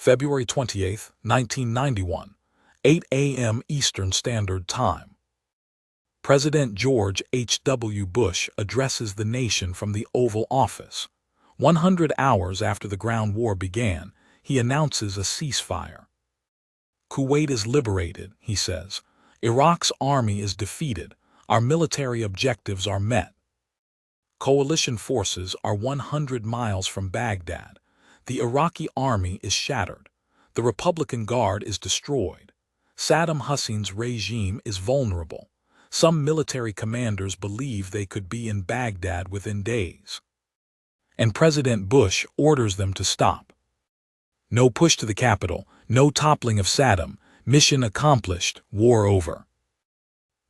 February 28, 1991, 8 a.m. Eastern Standard Time. President George H.W. Bush addresses the nation from the Oval Office. 100 hours after the ground war began, he announces a ceasefire. Kuwait is liberated, he says. Iraq's army is defeated. Our military objectives are met. Coalition forces are 100 miles from Baghdad. The Iraqi army is shattered. The Republican Guard is destroyed. Saddam Hussein's regime is vulnerable. Some military commanders believe they could be in Baghdad within days. And President Bush orders them to stop. No push to the capital, no toppling of Saddam, mission accomplished, war over.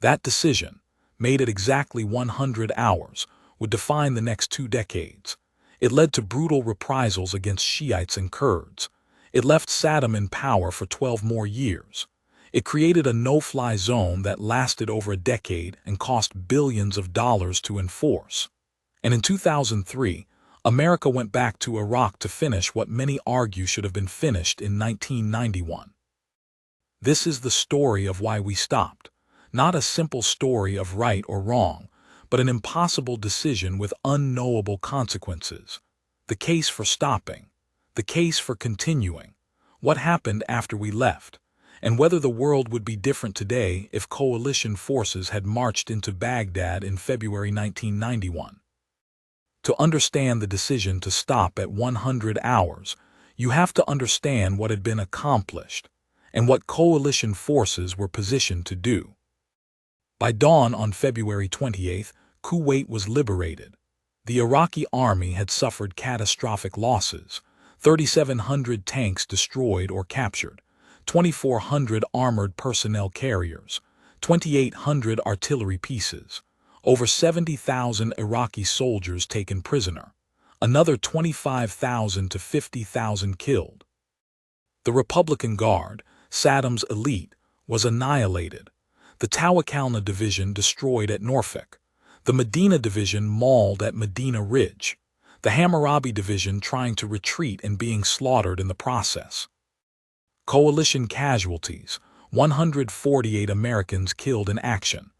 That decision, made at exactly 100 hours, would define the next 2 decades. It led to brutal reprisals against Shiites and Kurds. It left Saddam in power for 12 more years. It created a no-fly zone that lasted over a decade and cost billions of dollars to enforce. And in 2003, America went back to Iraq to finish what many argue should have been finished in 1991. This is the story of why we stopped. Not a simple story of right or wrong, but an impossible decision with unknowable consequences. The case for stopping, the case for continuing, what happened after we left, and whether the world would be different today if coalition forces had marched into Baghdad in February 1991. To understand the decision to stop at 100 hours, you have to understand what had been accomplished and what coalition forces were positioned to do. By dawn on February 28th, Kuwait was liberated. The Iraqi army had suffered catastrophic losses: 3,700 tanks destroyed or captured, 2,400 armored personnel carriers, 2,800 artillery pieces, over 70,000 Iraqi soldiers taken prisoner, another 25,000 to 50,000 killed. The Republican Guard, Saddam's elite, was annihilated. The Tawakalna Division destroyed at Norfolk. The Medina Division mauled at Medina Ridge. The Hammurabi Division trying to retreat and being slaughtered in the process. Coalition casualties: 148 Americans killed in action.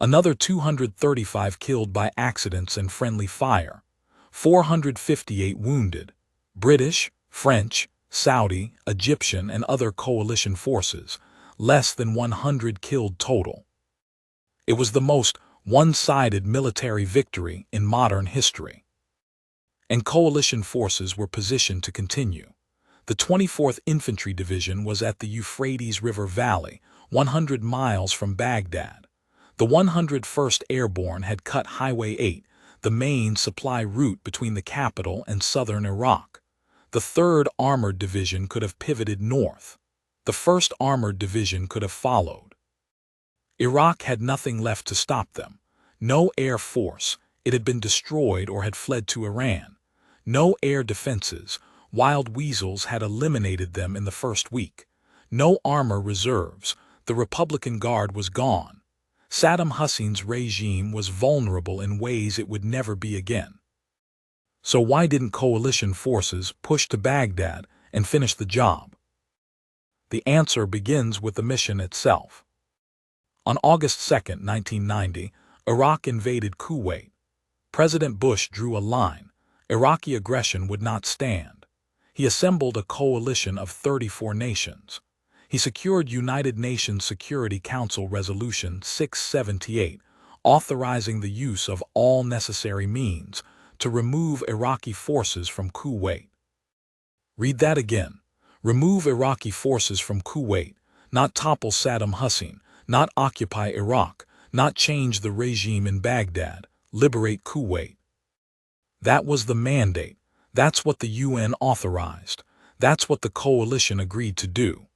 Another 235 killed by accidents and friendly fire. 458 wounded. British, French, Saudi, Egyptian, and other coalition forces. Less than 100 killed total. It was the most one-sided military victory in modern history. And coalition forces were positioned to continue. The 24th Infantry Division was at the Euphrates River Valley, 100 miles from Baghdad. The 101st Airborne had cut Highway 8, the main supply route between the capital and southern Iraq. The 3rd Armored Division could have pivoted north. The 1st Armored Division could have followed. Iraq had nothing left to stop them. No air force, it had been destroyed or had fled to Iran. No air defenses, wild weasels had eliminated them in the first week. No armor reserves, the Republican Guard was gone. Saddam Hussein's regime was vulnerable in ways it would never be again. So why didn't coalition forces push to Baghdad and finish the job? The answer begins with the mission itself. On August 2, 1990, Iraq invaded Kuwait. President Bush drew a line. Iraqi aggression would not stand. He assembled a coalition of 34 nations. He secured United Nations Security Council Resolution 678, authorizing the use of all necessary means to remove Iraqi forces from Kuwait. Read that again. Remove Iraqi forces from Kuwait, not topple Saddam Hussein, not occupy Iraq, not change the regime in Baghdad, liberate Kuwait. That was the mandate. That's what the UN authorized. That's what the coalition agreed to do.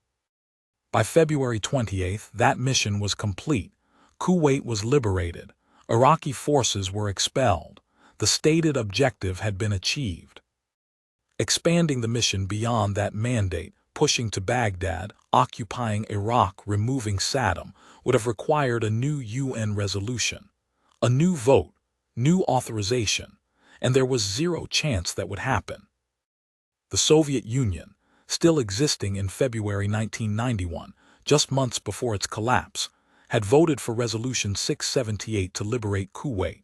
By February 28th, that mission was complete. Kuwait was liberated. Iraqi forces were expelled. The stated objective had been achieved. Expanding the mission beyond that mandate, pushing to Baghdad, occupying Iraq, removing Saddam, would have required a new UN resolution, a new vote, new authorization, and there was zero chance that would happen. The Soviet Union, still existing in February 1991, just months before its collapse, had voted for Resolution 678 to liberate Kuwait.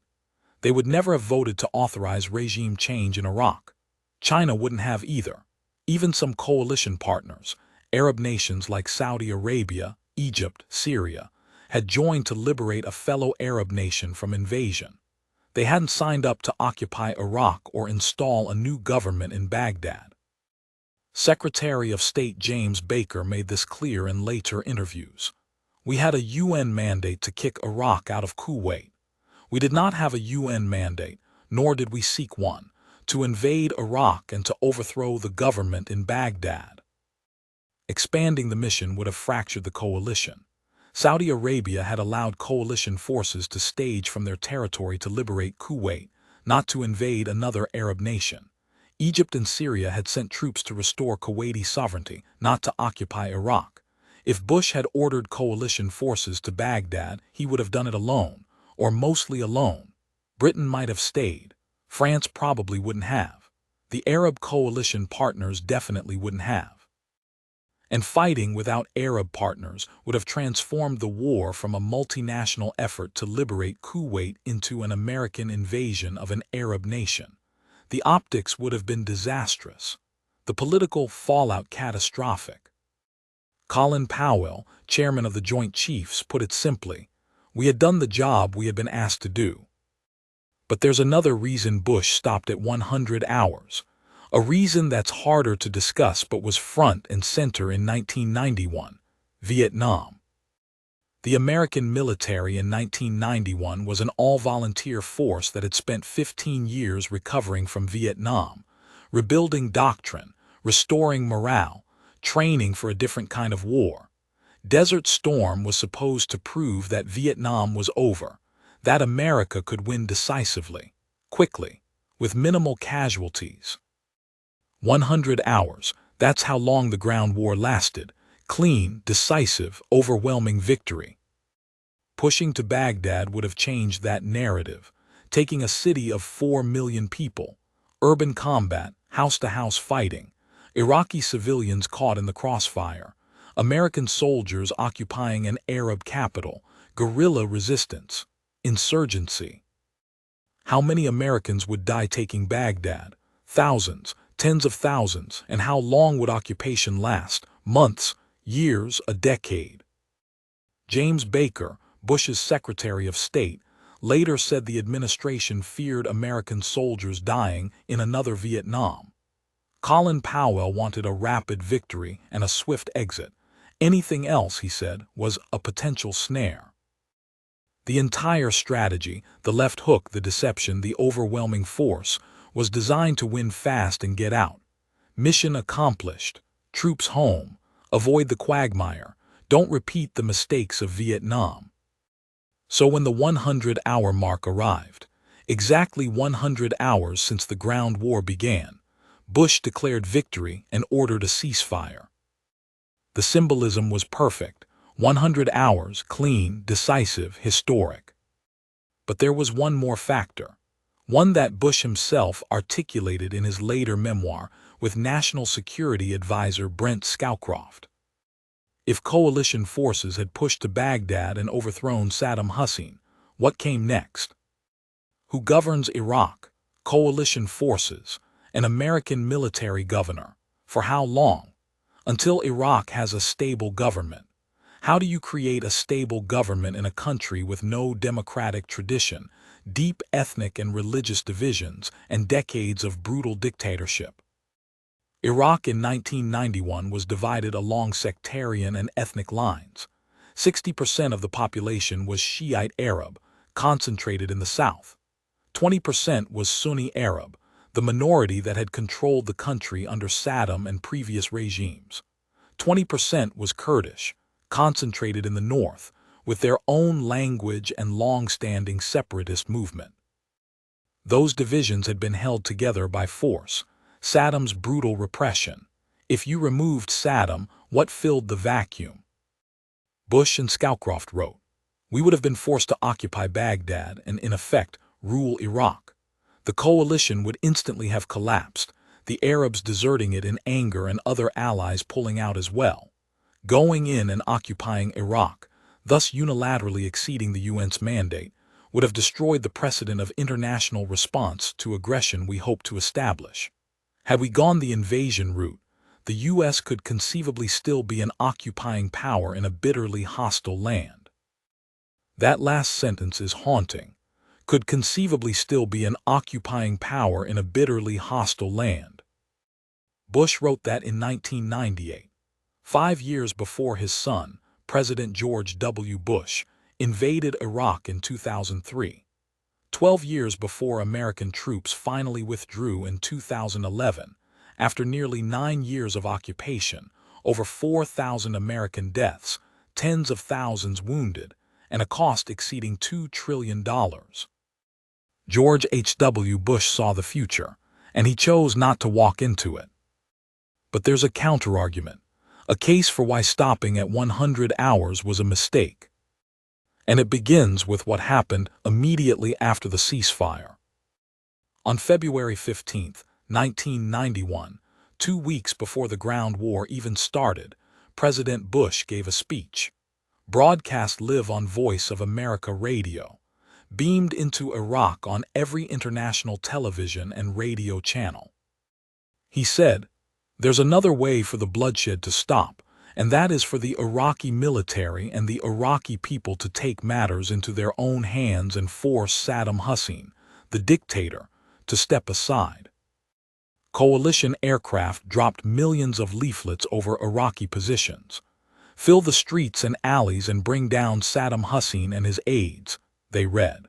They would never have voted to authorize regime change in Iraq. China wouldn't have either. Even some coalition partners, Arab nations like Saudi Arabia, Egypt, Syria, had joined to liberate a fellow Arab nation from invasion. They hadn't signed up to occupy Iraq or install a new government in Baghdad. Secretary of State James Baker made this clear in later interviews. We had a UN mandate to kick Iraq out of Kuwait. We did not have a UN mandate, nor did we seek one, to invade Iraq and to overthrow the government in Baghdad. Expanding the mission would have fractured the coalition. Saudi Arabia had allowed coalition forces to stage from their territory to liberate Kuwait, not to invade another Arab nation. Egypt and Syria had sent troops to restore Kuwaiti sovereignty, not to occupy Iraq. If Bush had ordered coalition forces to Baghdad, he would have done it alone, or mostly alone. Britain might have stayed. France probably wouldn't have. The Arab coalition partners definitely wouldn't have. And fighting without Arab partners would have transformed the war from a multinational effort to liberate Kuwait into an American invasion of an Arab nation. The optics would have been disastrous. The political fallout catastrophic. Colin Powell, chairman of the Joint Chiefs, put it simply, "We had done the job we had been asked to do." But there's another reason Bush stopped at 100 hours. A reason that's harder to discuss but was front and center in 1991, Vietnam. The American military in 1991 was an all-volunteer force that had spent 15 years recovering from Vietnam, rebuilding doctrine, restoring morale, training for a different kind of war. Desert Storm was supposed to prove that Vietnam was over, that America could win decisively, quickly, with minimal casualties. 100 hours, that's how long the ground war lasted. Clean, decisive, overwhelming victory. Pushing to Baghdad would have changed that narrative, taking a city of 4 million people, urban combat, house-to-house fighting, Iraqi civilians caught in the crossfire, American soldiers occupying an Arab capital, guerrilla resistance, insurgency. How many Americans would die taking Baghdad? Thousands, tens of thousands, and how long would occupation last? Months, years, a decade. James Baker, Bush's Secretary of State, later said the administration feared American soldiers dying in another Vietnam. Colin Powell wanted a rapid victory and a swift exit. Anything else, he said, was a potential snare. The entire strategy, the left hook, the deception, the overwhelming force, was designed to win fast and get out. Mission accomplished. Troops home. Avoid the quagmire. Don't repeat the mistakes of Vietnam. So when the 100-hour mark arrived, exactly 100 hours since the ground war began, Bush declared victory and ordered a ceasefire. The symbolism was perfect. 100 hours, clean, decisive, historic. But there was one more factor, one that Bush himself articulated in his later memoir with National Security Advisor Brent Scowcroft. If coalition forces had pushed to Baghdad and overthrown Saddam Hussein, what came next? Who governs Iraq? Coalition forces, an American military governor. For how long? Until Iraq has a stable government. How do you create a stable government in a country with no democratic tradition, deep ethnic and religious divisions, and decades of brutal dictatorship? Iraq in 1991 was divided along sectarian and ethnic lines. 60% of the population was Shiite Arab, concentrated in the south. 20% was Sunni Arab, the minority that had controlled the country under Saddam and previous regimes. 20% was Kurdish, concentrated in the north, with their own language and long-standing separatist movement. Those divisions had been held together by force, Saddam's brutal repression. If you removed Saddam, what filled the vacuum? Bush and Scowcroft wrote, "We would have been forced to occupy Baghdad and, in effect, rule Iraq. The coalition would instantly have collapsed. the Arabs deserting it in anger and other allies pulling out as well. Going in and occupying Iraq, thus unilaterally exceeding the UN's mandate, would have destroyed the precedent of international response to aggression we hope to establish. Had we gone the invasion route, the U.S. could conceivably still be an occupying power in a bitterly hostile land. That last sentence is haunting. Could conceivably still be an occupying power in a bitterly hostile land. Bush wrote that in 1998, 5 years before his son, President George W. Bush, invaded Iraq in 2003, 12 years before American troops finally withdrew in 2011, after nearly 9 years of occupation, over 4,000 American deaths, tens of thousands wounded, and a cost exceeding $2 trillion. George H.W. Bush saw the future, and he chose not to walk into it. But there's a counterargument, a case for why stopping at 100 hours was a mistake. And it begins with what happened immediately after the ceasefire. On February 15, 1991, 2 weeks before the ground war even started, President Bush gave a speech, broadcast live on Voice of America radio, beamed into Iraq on every international television and radio channel. He said, "There's another way for the bloodshed to stop, and that is for the Iraqi military and the Iraqi people to take matters into their own hands and force Saddam Hussein, the dictator, to step aside." Coalition aircraft dropped millions of leaflets over Iraqi positions. "Fill the streets and alleys and bring down Saddam Hussein and his aides," they read.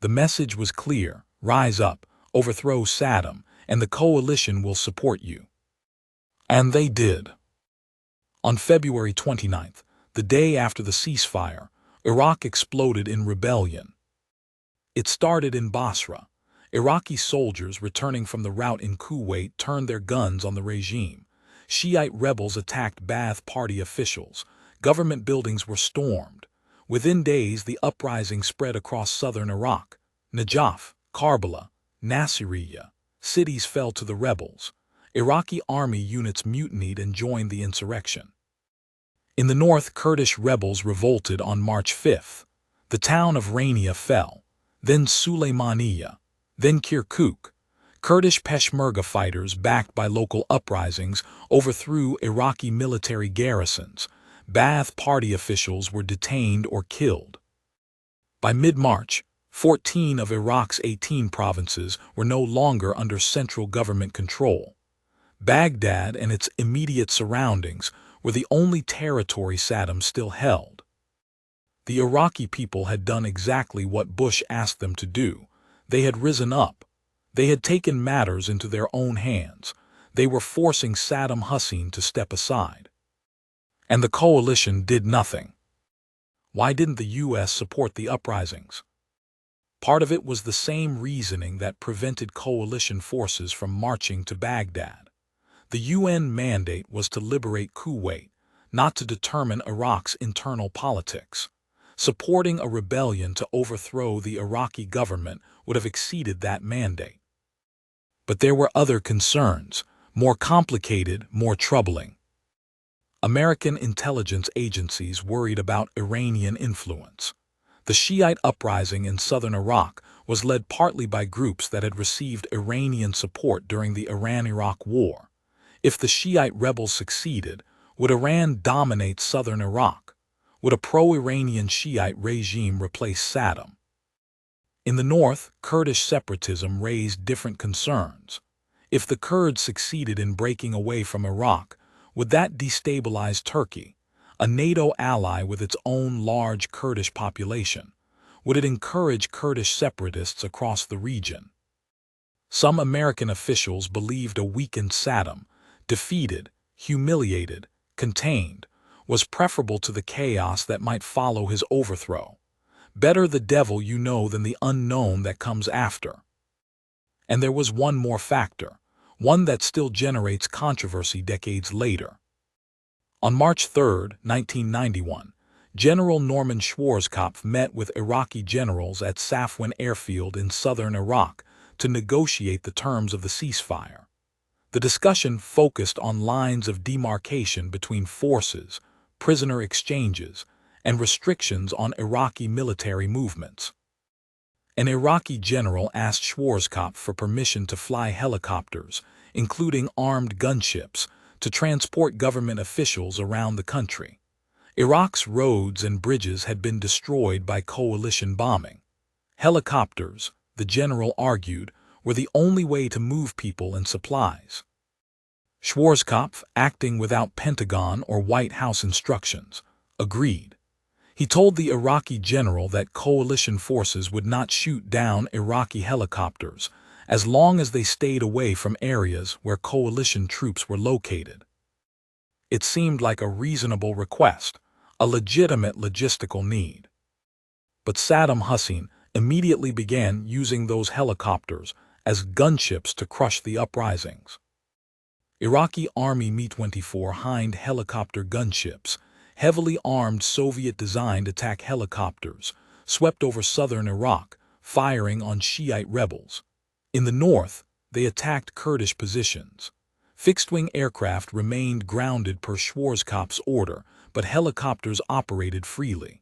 The message was clear: rise up, overthrow Saddam, and the coalition will support you. And they did. On February 29th, the day after the ceasefire, Iraq exploded in rebellion. It started in Basra. Iraqi soldiers returning from the rout in Kuwait turned their guns on the regime. Shiite rebels attacked Ba'ath Party officials. Government buildings were stormed. Within days, the uprising spread across southern Iraq. Najaf, Karbala, Nasiriyah, cities fell to the rebels. Iraqi army units mutinied and joined the insurrection. In the north, Kurdish rebels revolted on March 5th. The town of Rania fell, then Sulaymaniyah, then Kirkuk. Kurdish Peshmerga fighters, backed by local uprisings, overthrew Iraqi military garrisons. Ba'ath Party officials were detained or killed. By mid-March, 14 of Iraq's 18 provinces were no longer under central government control. Baghdad and its immediate surroundings were the only territory Saddam still held. The Iraqi people had done exactly what Bush asked them to do. They had risen up. They had taken matters into their own hands. They were forcing Saddam Hussein to step aside. And the coalition did nothing. Why didn't the U.S. support the uprisings? Part of it was the same reasoning that prevented coalition forces from marching to Baghdad. The UN mandate was to liberate Kuwait, not to determine Iraq's internal politics. Supporting a rebellion to overthrow the Iraqi government would have exceeded that mandate. But there were other concerns, more complicated, more troubling. American intelligence agencies worried about Iranian influence. The Shiite uprising in southern Iraq was led partly by groups that had received Iranian support during the Iran-Iraq War. If the Shiite rebels succeeded, would Iran dominate southern Iraq? Would a pro-Iranian Shiite regime replace Saddam? In the north, Kurdish separatism raised different concerns. If the Kurds succeeded in breaking away from Iraq, would that destabilize Turkey, a NATO ally with its own large Kurdish population? Would it encourage Kurdish separatists across the region? Some American officials believed a weakened Saddam, defeated, humiliated, contained, was preferable to the chaos that might follow his overthrow. Better the devil you know than the unknown that comes after. And there was one more factor, one that still generates controversy decades later. On March 3, 1991, General Norman Schwarzkopf met with Iraqi generals at Safwan airfield in southern Iraq to negotiate the terms of the ceasefire. The discussion focused on lines of demarcation between forces, prisoner exchanges, and restrictions on Iraqi military movements. An Iraqi general asked Schwarzkopf for permission to fly helicopters, including armed gunships, to transport government officials around the country. Iraq's roads and bridges had been destroyed by coalition bombing. Helicopters, the general argued, were the only way to move people and supplies. Schwarzkopf, acting without Pentagon or White House instructions, agreed. He told the Iraqi general that coalition forces would not shoot down Iraqi helicopters as long as they stayed away from areas where coalition troops were located. It seemed like a reasonable request, a legitimate logistical need. But Saddam Hussein immediately began using those helicopters as gunships to crush the uprisings. Iraqi Army Mi-24 Hind helicopter gunships, heavily armed Soviet-designed attack helicopters, swept over southern Iraq, firing on Shiite rebels. In the north, they attacked Kurdish positions. Fixed-wing aircraft remained grounded per Schwarzkopf's order, but helicopters operated freely.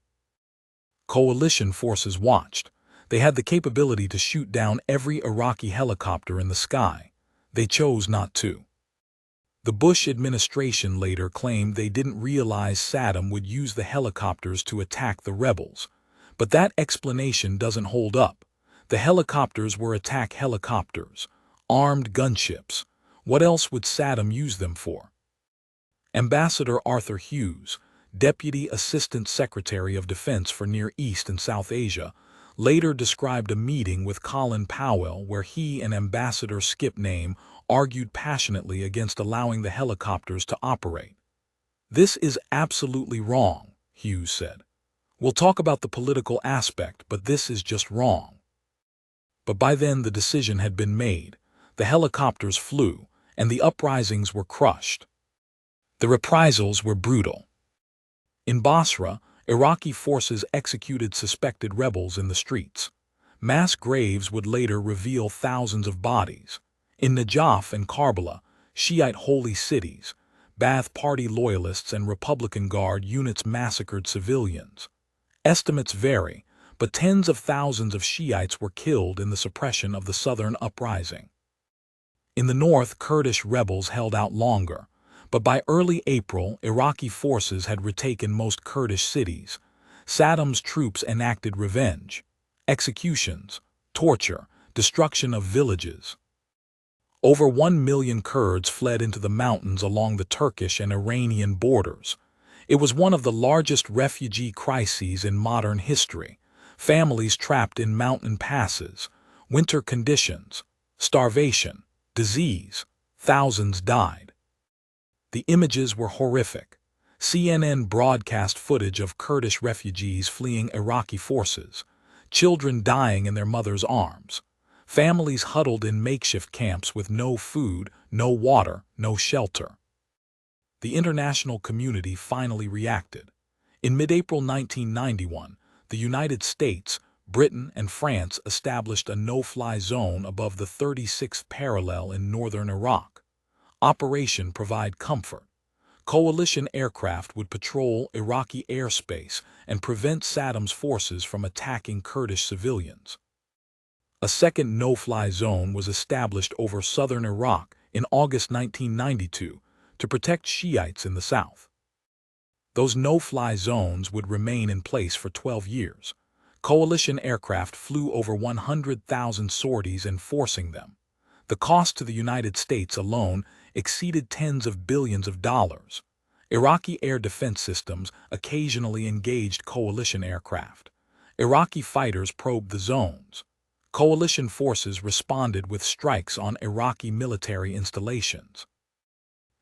Coalition forces watched. They had the capability to shoot down every Iraqi helicopter in the sky. They chose not to. The Bush administration later claimed they didn't realize Saddam would use the helicopters to attack the rebels. But that explanation doesn't hold up. The helicopters were attack helicopters, armed gunships. What else would Saddam use them for? Ambassador Arthur Hughes, Deputy Assistant Secretary of Defense for Near East and South Asia, later described a meeting with Colin Powell where he and Ambassador Skip Name argued passionately against allowing the helicopters to operate. "This is absolutely wrong," Hughes said. "We'll talk about the political aspect, but this is just wrong." But by then the decision had been made. The helicopters flew, and the uprisings were crushed. The reprisals were brutal. In Basra, Iraqi forces executed suspected rebels in the streets. Mass graves would later reveal thousands of bodies. In Najaf and Karbala, Shiite holy cities, Ba'ath Party loyalists and Republican Guard units massacred civilians. Estimates vary, but tens of thousands of Shiites were killed in the suppression of the southern uprising. In the north, Kurdish rebels held out longer, but by early April, Iraqi forces had retaken most Kurdish cities. Saddam's troops enacted revenge, executions, torture, destruction of villages. Over 1 million Kurds fled into the mountains along the Turkish and Iranian borders. It was one of the largest refugee crises in modern history. Families trapped in mountain passes, winter conditions, starvation, disease. Thousands died. The images were horrific. CNN broadcast footage of Kurdish refugees fleeing Iraqi forces, children dying in their mothers' arms. Families huddled in makeshift camps with no food, no water, no shelter. The international community finally reacted. In mid-April 1991, the United States, Britain, and France established a no-fly zone above the 36th parallel in northern Iraq. Operation Provide Comfort. Coalition aircraft would patrol Iraqi airspace and prevent Saddam's forces from attacking Kurdish civilians. A second no-fly zone was established over southern Iraq in August 1992 to protect Shiites in the south. Those no-fly zones would remain in place for 12 years. Coalition aircraft flew over 100,000 sorties enforcing them. The cost to the United States alone exceeded tens of billions of dollars. Iraqi air defense systems occasionally engaged coalition aircraft. Iraqi fighters probed the zones. Coalition forces responded with strikes on Iraqi military installations.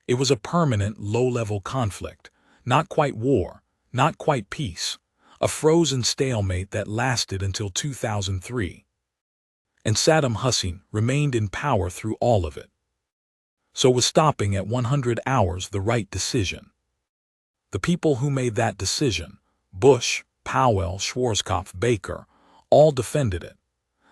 It was a permanent, low-level conflict, not quite war, not quite peace, a frozen stalemate that lasted until 2003. And Saddam Hussein remained in power through all of it. So was stopping at 100 hours the right decision? The people who made that decision, Bush, Powell, Schwarzkopf, Baker, all defended it.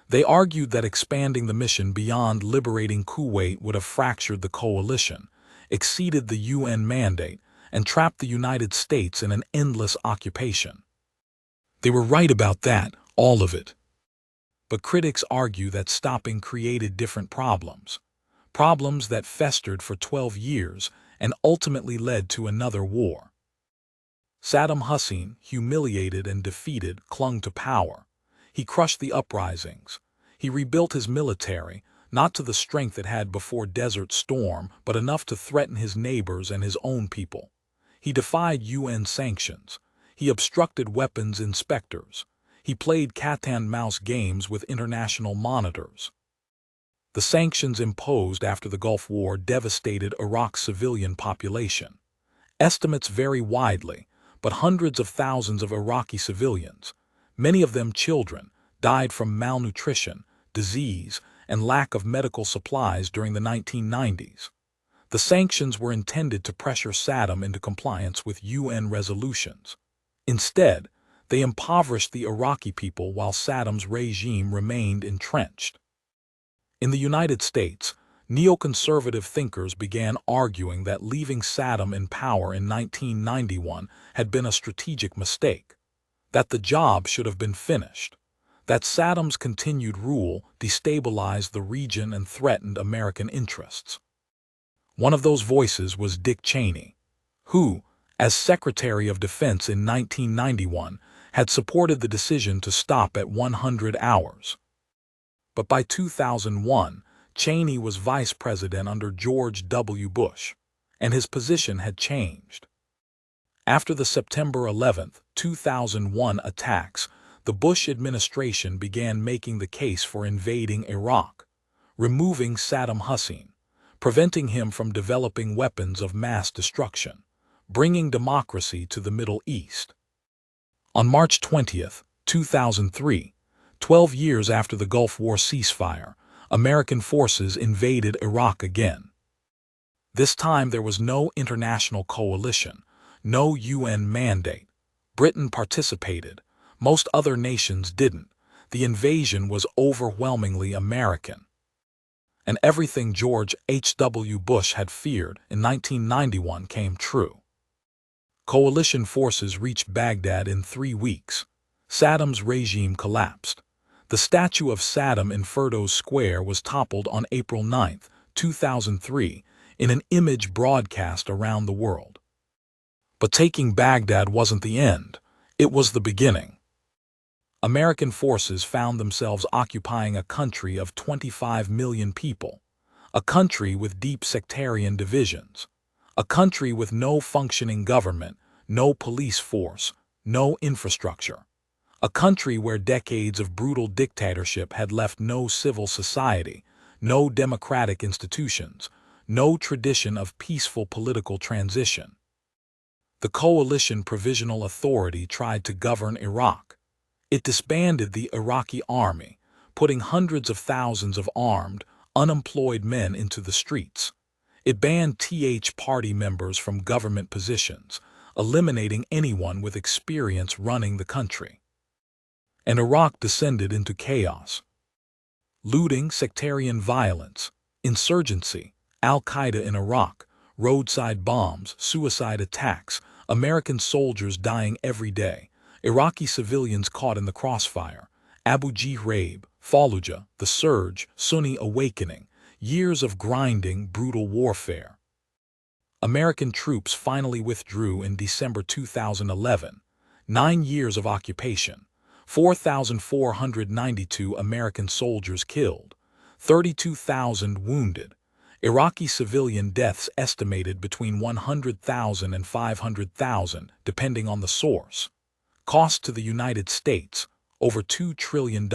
They argued that expanding the mission beyond liberating Kuwait would have fractured the coalition, exceeded the UN mandate, and trapped the United States in an endless occupation. They were right about that, all of it. But critics argue that stopping created different problems. Problems that festered for 12 years and ultimately led to another war. Saddam Hussein, humiliated and defeated, clung to power. He crushed the uprisings. He rebuilt his military, not to the strength it had before Desert Storm, but enough to threaten his neighbors and his own people. He defied UN sanctions. He obstructed weapons inspectors. He played cat-and-mouse games with international monitors. The sanctions imposed after the Gulf War devastated Iraq's civilian population. Estimates vary widely, but hundreds of thousands of Iraqi civilians, many of them children, died from malnutrition, disease, and lack of medical supplies during the 1990s. The sanctions were intended to pressure Saddam into compliance with UN resolutions. Instead, they impoverished the Iraqi people while Saddam's regime remained entrenched. In the United States, neoconservative thinkers began arguing that leaving Saddam in power in 1991 had been a strategic mistake, that the job should have been finished, that Saddam's continued rule destabilized the region and threatened American interests. One of those voices was Dick Cheney, who, as Secretary of Defense in 1991, had supported the decision to stop at 100 hours. But by 2001, Cheney was vice president under George W. Bush, and his position had changed. After the September 11, 2001 attacks, the Bush administration began making the case for invading Iraq, removing Saddam Hussein, preventing him from developing weapons of mass destruction, bringing democracy to the Middle East. On March 20, 2003, 12 years after the Gulf War ceasefire, American forces invaded Iraq again. This time there was no international coalition, no UN mandate. Britain participated. Most other nations didn't. The invasion was overwhelmingly American. And everything George H.W. Bush had feared in 1991 came true. Coalition forces reached Baghdad in 3 weeks. Saddam's regime collapsed. The statue of Saddam in Firdos Square was toppled on April 9, 2003, in an image broadcast around the world. But taking Baghdad wasn't the end. It was the beginning. American forces found themselves occupying a country of 25 million people, a country with deep sectarian divisions, a country with no functioning government, no police force, no infrastructure, a country where decades of brutal dictatorship had left no civil society, no democratic institutions, no tradition of peaceful political transition. The Coalition Provisional Authority tried to govern Iraq. It disbanded the Iraqi army, putting hundreds of thousands of armed, unemployed men into the streets. It banned Th Party members from government positions, eliminating anyone with experience running the country. And Iraq descended into chaos. Looting, sectarian violence, insurgency, Al-Qaeda in Iraq, roadside bombs, suicide attacks, American soldiers dying every day, Iraqi civilians caught in the crossfire, Abu Ghraib, Fallujah, the Surge, Sunni awakening, years of grinding, brutal warfare. American troops finally withdrew in December 2011, 9 years of occupation, 4,492 American soldiers killed, 32,000 wounded, Iraqi civilian deaths estimated between 100,000 and 500,000, depending on the source. Cost to the United States, over $2 trillion.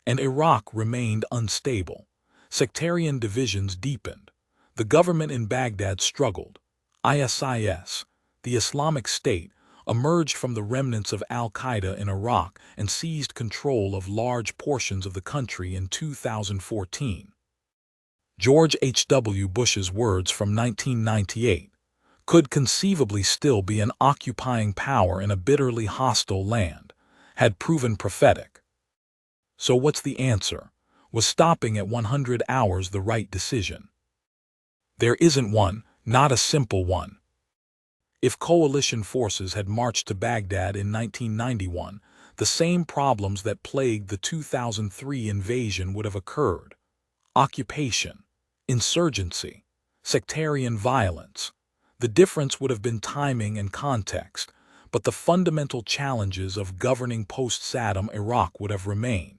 And Iraq remained unstable. Sectarian divisions deepened. The government in Baghdad struggled. ISIS, the Islamic State, emerged from the remnants of Al-Qaeda in Iraq and seized control of large portions of the country in 2014. George H.W. Bush's words from 1998 could conceivably still be an occupying power in a bitterly hostile land, had proven prophetic. So what's the answer? Was stopping at 100 hours the right decision? There isn't one, not a simple one. If coalition forces had marched to Baghdad in 1991, the same problems that plagued the 2003 invasion would have occurred: occupation, insurgency, sectarian violence. The difference would have been timing and context, but the fundamental challenges of governing post-Saddam Iraq would have remained.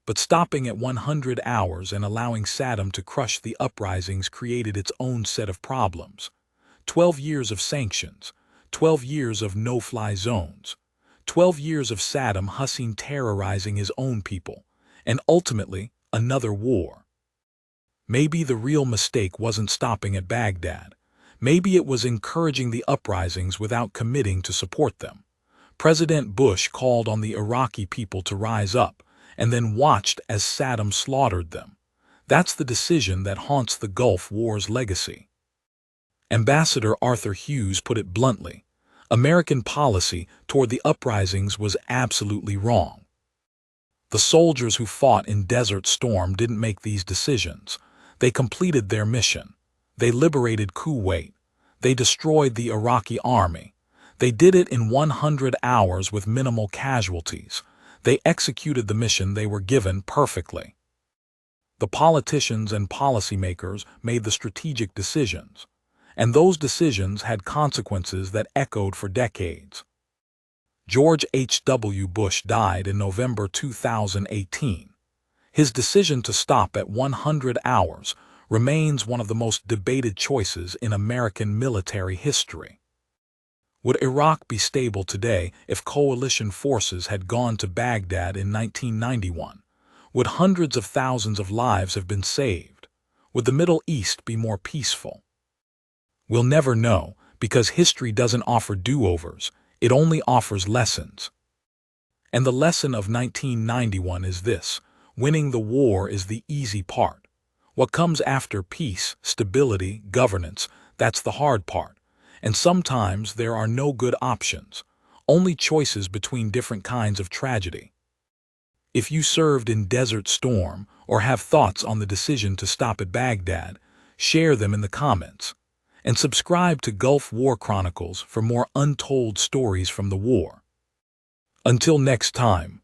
But stopping at 100 hours and allowing Saddam to crush the uprisings created its own set of problems. 12 years of sanctions, 12 years of no-fly zones, 12 years of Saddam Hussein terrorizing his own people, and ultimately, another war. Maybe the real mistake wasn't stopping at Baghdad. Maybe it was encouraging the uprisings without committing to support them. President Bush called on the Iraqi people to rise up, and then watched as Saddam slaughtered them. That's the decision that haunts the Gulf War's legacy. Ambassador Arthur Hughes put it bluntly: American policy toward the uprisings was absolutely wrong. The soldiers who fought in Desert Storm didn't make these decisions. They completed their mission. They liberated Kuwait. They destroyed the Iraqi army. They did it in 100 hours with minimal casualties. They executed the mission they were given perfectly. The politicians and policymakers made the strategic decisions, and those decisions had consequences that echoed for decades. George H.W. Bush died in November 2018. His decision to stop at 100 hours remains one of the most debated choices in American military history. Would Iraq be stable today if coalition forces had gone to Baghdad in 1991? Would hundreds of thousands of lives have been saved? Would the Middle East be more peaceful? We'll never know, because history doesn't offer do-overs, it only offers lessons. And the lesson of 1991 is this: winning the war is the easy part. What comes after peace, stability, governance, that's the hard part. And sometimes there are no good options, only choices between different kinds of tragedy. If you served in Desert Storm or have thoughts on the decision to stop at Baghdad, share them in the comments. And subscribe to Gulf War Chronicles for more untold stories from the war. Until next time.